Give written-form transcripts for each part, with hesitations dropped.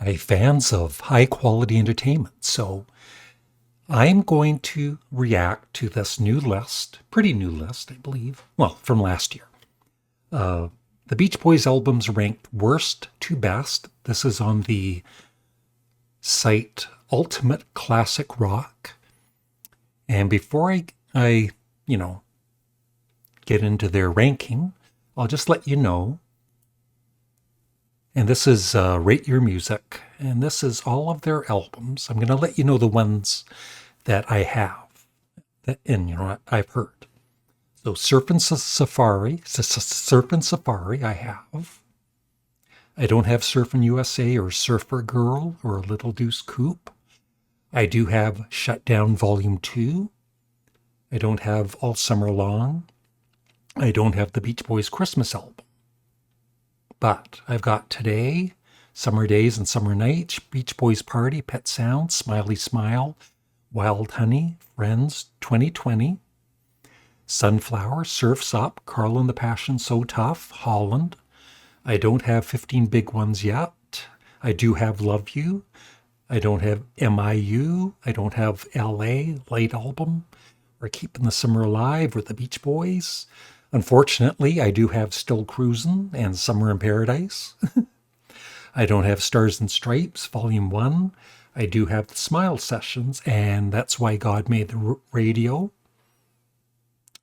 Hi, fans of high quality entertainment. So I'm going to react to this new list, pretty new list, I believe. Well, from last year. Uh, the Beach Boys albums ranked worst to best. This is on the site Ultimate Classic Rock. And before I get into their ranking, I'll just let you know. And this is Rate Your Music. And this is all of their albums. I'm going to let you know the ones that I have. I've heard. So Surfin' Safari, I have. I don't have Surfin' USA or Surfer Girl or Little Deuce Coupe. I do have Shut Down Volume 2. I don't have All Summer Long. I don't have the Beach Boys Christmas album. But I've got Today, Summer Days and Summer Nights, Beach Boys Party, Pet Sounds, Smiley Smile, Wild Honey, Friends, 2020, Sunflower, Surf's Up, Carl and the Passion So Tough, Holland. I don't have 15 Big Ones yet. I do have Love You. I don't have MIU. I don't have LA, Light Album, or Keeping the Summer Alive, or the Beach Boys. Unfortunately, I do have Still Cruisin' and Summer in Paradise. I don't have Stars and Stripes, Volume 1. I do have the Smile Sessions, and That's Why God Made the Radio.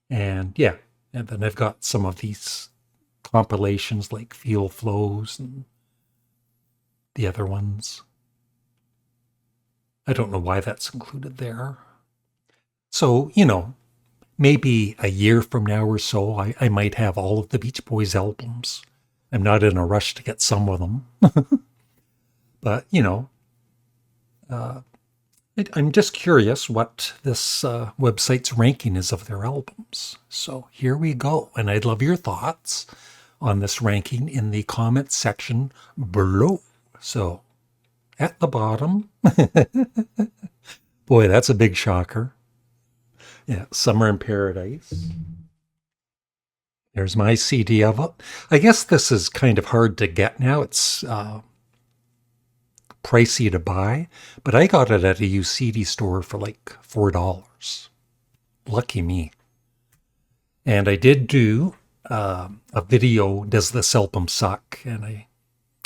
And yeah, and then I've got some of these compilations like Feel Flows and the other ones. I don't know why that's included there. So, maybe a year from now or so, I might have all of the Beach Boys albums. I'm not in a rush to get some of them. But, I'm just curious what this website's ranking is of their albums. So here we go. And I'd love your thoughts on this ranking in the comments section below. So at the bottom, boy, that's a big shocker. Yeah, Summer in Paradise. There's my CD of it. I guess this is kind of hard to get now. It's pricey to buy, but I got it at a used CD store for like $4. Lucky me. And I did do a video, Does This Album Suck? And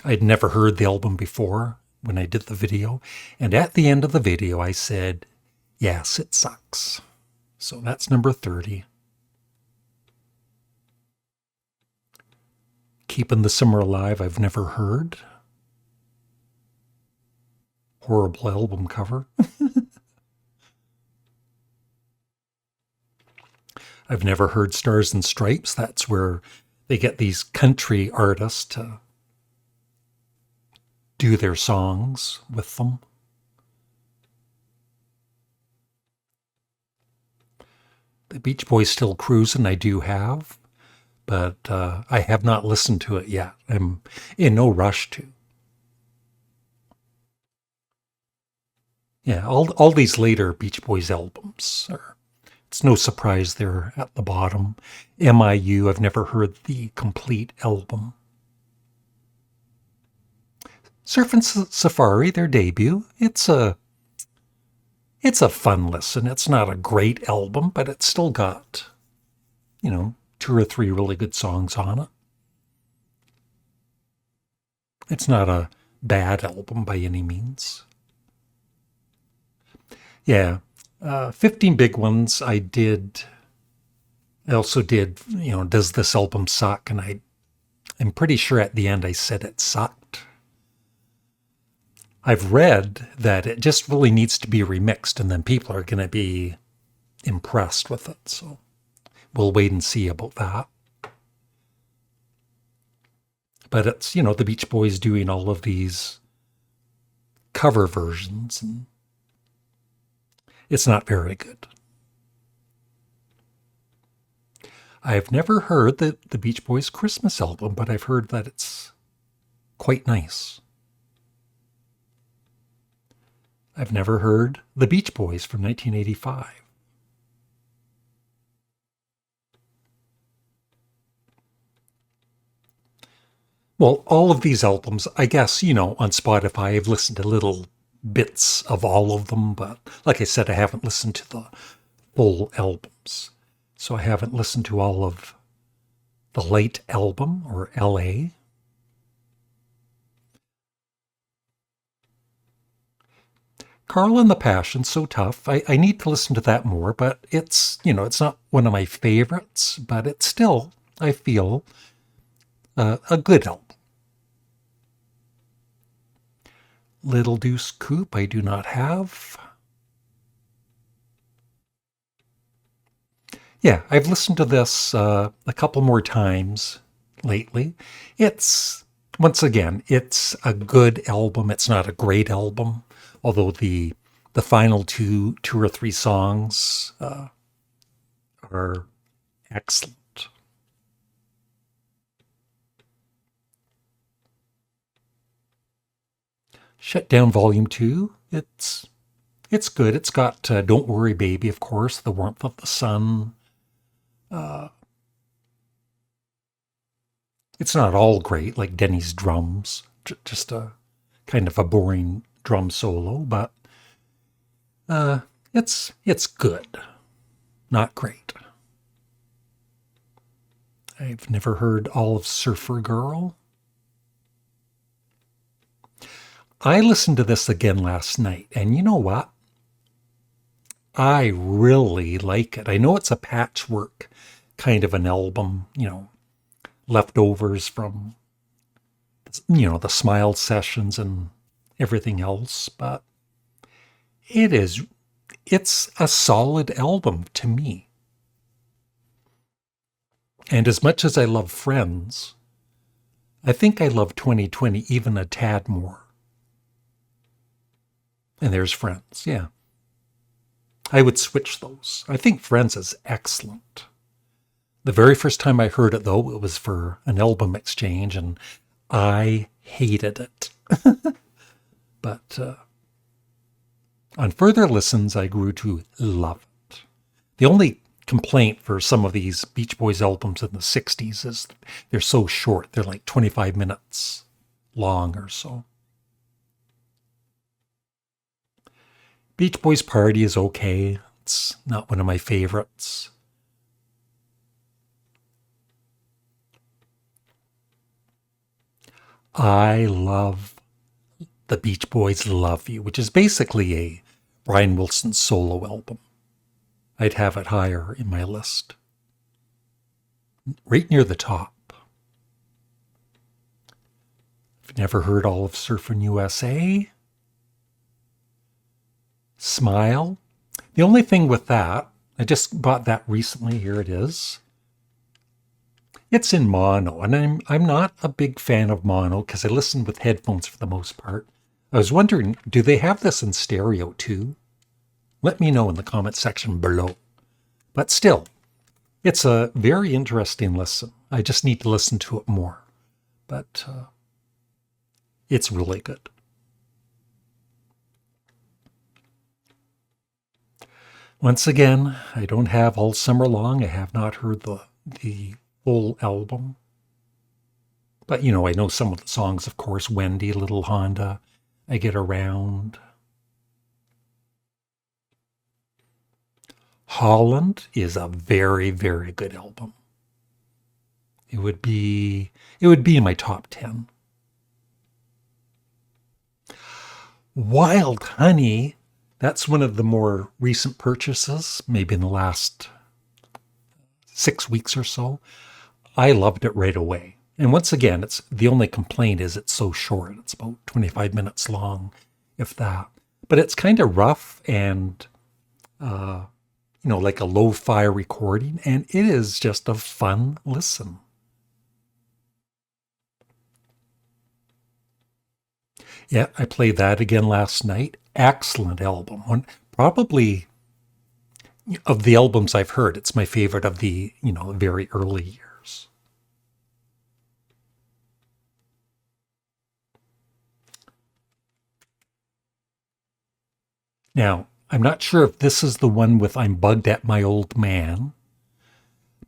I'd never heard the album before when I did the video. And at the end of the video, I said, yes, it sucks. So that's number 30. Keeping the Summer Alive, I've never heard. Horrible album cover. I've never heard Stars and Stripes. That's where they get these country artists to do their songs with them. The Beach Boys Still Cruisin', I do have, but I have not listened to it yet. I'm in no rush to. Yeah, all these later Beach Boys albums it's no surprise they're at the bottom. MIU, I've never heard the complete album. Surfin' Safari, their debut, it's a fun listen. It's not a great album, but it's still got, 2 or 3 really good songs on it. It's not a bad album by any means. Yeah, 15 Big Ones I did. I also did, Does This Album Suck? And I'm pretty sure at the end I said it sucked. I've read that it just really needs to be remixed and then people are going to be impressed with it. So we'll wait and see about that. But it's, the Beach Boys doing all of these cover versions, and it's not very good. I've never heard the Beach Boys Christmas album, but I've heard that it's quite nice. I've never heard The Beach Boys from 1985. Well, all of these albums, I guess, on Spotify, I've listened to little bits of all of them, but like I said, I haven't listened to the full albums. So I haven't listened to all of the late album, or LA. Carl and the Passion, so tough. I need to listen to that more, but it's not one of my favorites, but it's still, I feel, a good album. Little Deuce Coupe, I do not have. Yeah, I've listened to this a couple more times lately. Once again, it's a good album. It's not a great album, although the final two or three songs are excellent. Shut Down Volume 2, it's good. It's got Don't Worry Baby, of course, The Warmth of the Sun. Uh, it's not all great, like Denny's drums, just a kind of a boring drum solo, but uh, it's good, not great. I've never heard all of Surfer Girl. I listened to this again last night, and you know what? I really like it. I know it's a patchwork kind of an album, leftovers from, the Smile sessions and everything else, but it's a solid album to me. And as much as I love Friends, I think I love 2020 even a tad more. And there's Friends, yeah. I would switch those. I think Friends is excellent. The very first time I heard it, though, it was for an album exchange, and I hated it. But on further listens, I grew to love it. The only complaint for some of these Beach Boys albums in the 60s is they're so short. They're like 25 minutes long or so. Beach Boys Party is okay. It's not one of my favorites. I love the Beach Boys' Love You, which is basically a Brian Wilson solo album. I'd have it higher in my list. Right near the top. I've never heard all of Surfin' USA. Smile. The only thing with that, I just bought that recently. Here it is. It's in mono, and I'm not a big fan of mono because I listen with headphones for the most part. I was wondering, do they have this in stereo too? Let me know in the comment section below. But still, it's a very interesting listen. I just need to listen to it more. But it's really good. Once again, I don't have All Summer Long. I have not heard the full album. But, I know some of the songs, of course. Wendy, Little Honda, I Get Around. Holland is a very, very good album. It would be in my top 10. Wild Honey, that's one of the more recent purchases, maybe in the last 6 weeks or so. I loved it right away. And once again, it's the only complaint is it's so short. It's about 25 minutes long, if that. But it's kind of rough and, like a lo-fi recording. And it is just a fun listen. Yeah, I played that again last night. Excellent album. Probably of the albums I've heard, it's my favorite of the, very early years. Now, I'm not sure if this is the one with I'm Bugged at My Old Man,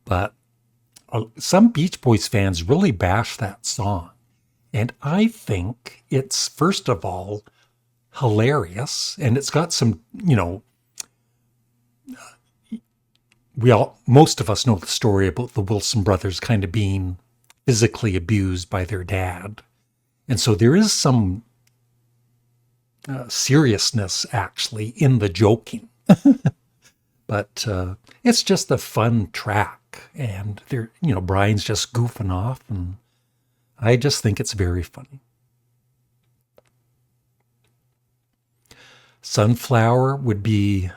but some Beach Boys fans really bash that song. And I think it's, first of all, hilarious. And it's got some, most of us know the story about the Wilson brothers kind of being physically abused by their dad. And so there is some seriousness actually in the joking. But it's just a fun track, and they're, Brian's just goofing off, and I just think it's very funny. Sunflower would be,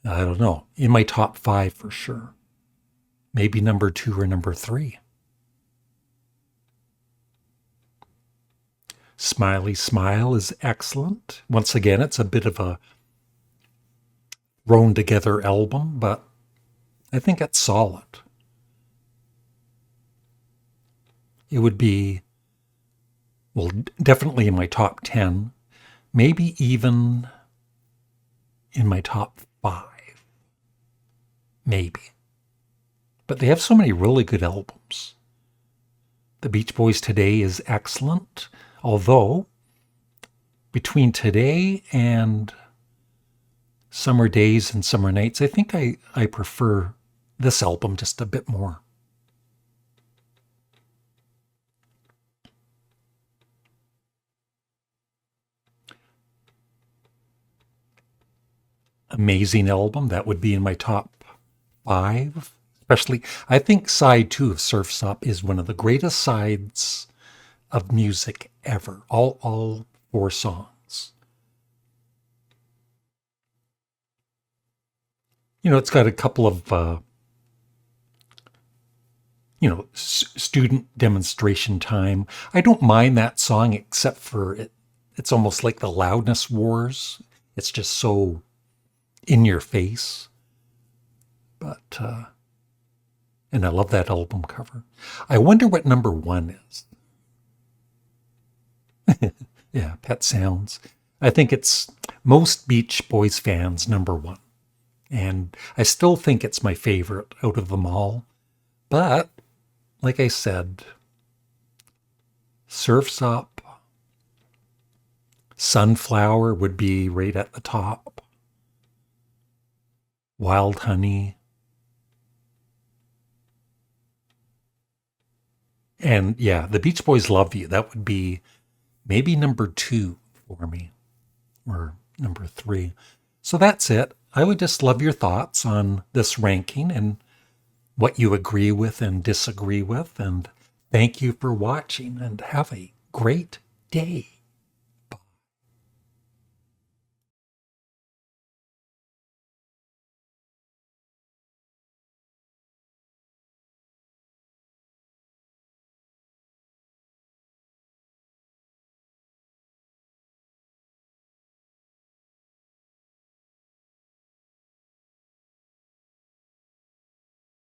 I don't know, in my top 5 for sure. Maybe number 2 or number 3. Smiley Smile is excellent. Once again, it's a bit of a thrown together album, but I think it's solid. It would be, well, definitely in my top 10, maybe even in my top 5, maybe. But they have so many really good albums. The Beach Boys Today is excellent, although between Today and Summer Days and Summer Nights, I think I prefer this album just a bit more. Amazing album. That would be in my top 5. Especially, I think side 2 of Surf's Up is one of the greatest sides of music ever. All 4 songs. It's got a couple of, student demonstration time. I don't mind that song except for it. It's almost like the loudness wars. It's just so in your face. But, and I love that album cover. I wonder what number 1 is. Yeah, Pet Sounds. I think it's most Beach Boys fans' number 1. And I still think it's my favorite out of them all. But, like I said, Surf's Up, Sunflower would be right at the top. Wild Honey. And yeah, the Beach Boys Love You. That would be maybe number 2 for me, or number 3. So that's it. I would just love your thoughts on this ranking and what you agree with and disagree with. And thank you for watching, and have a great day.